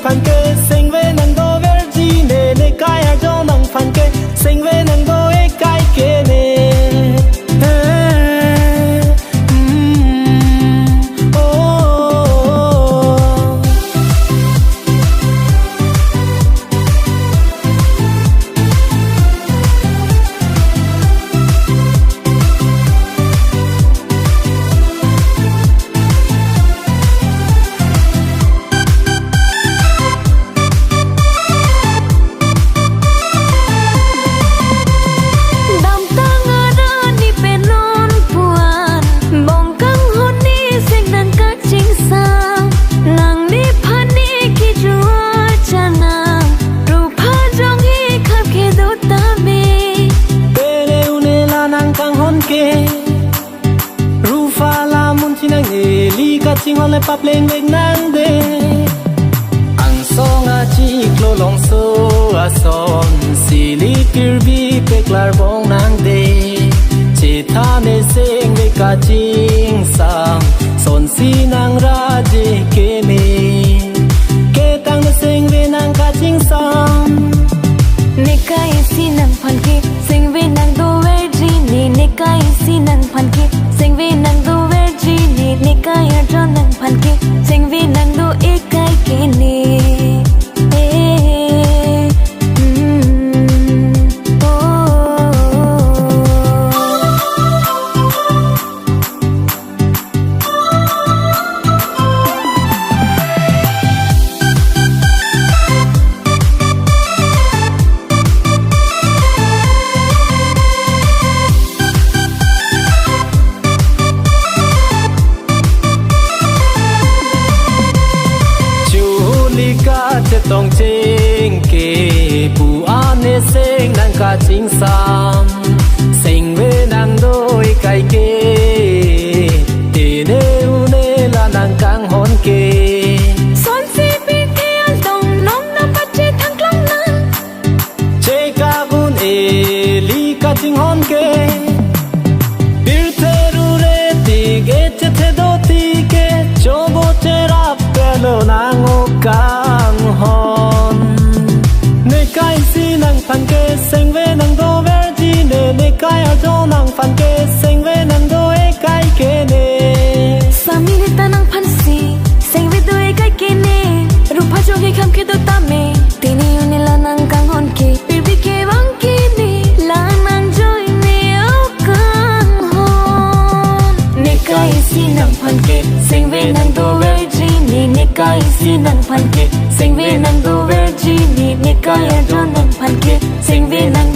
phan kê sinh về nàng đô vergine ne kai ar do nàng phan kê sinh về nàng đô e kai kê ne chinh hoa lại pap lên bên nắng đê ang song a chi klo long so a son si li kirby peklar bong nang đê chỉ tha ne seng ve ka ching sang son si nang ra je ke me ke tang ne seng ve nang ka ching sang ne kai si nang phan ke seng ve nang do ve ji ne kai si nang phan ke seng ve nang do ve ji ne kai ar do nang phan ke seng ve nang do e kai ke ne tong ching ke pu ane seng nang ka ching sam seng ve nang doi kai ke te ne u ne la nang kang hon ke son si pi ke al dong nom na pa che thang klong na che ka gun e li ka ching hon ke bir te ru re ti ge che te do ti ke cho bo che rap pe lo nang o kang hon ne kai si nang phan ke seng ve nang do vergine ne kai ar do nang phan ke seng ve nang do e kai ke ne sami ne ta nang phan si seng ve do e kai ke ne rupa jo ge kham ke do ta me tini ne la nang kang hon ke pir bi ke bang ke ne la nang joy ne o kang hon ne kai si nang phan ke seng ve nang do vergine ne kai si nang phan ke seng ve nang do vergine ne kai ar do nang phan ke seng ve nang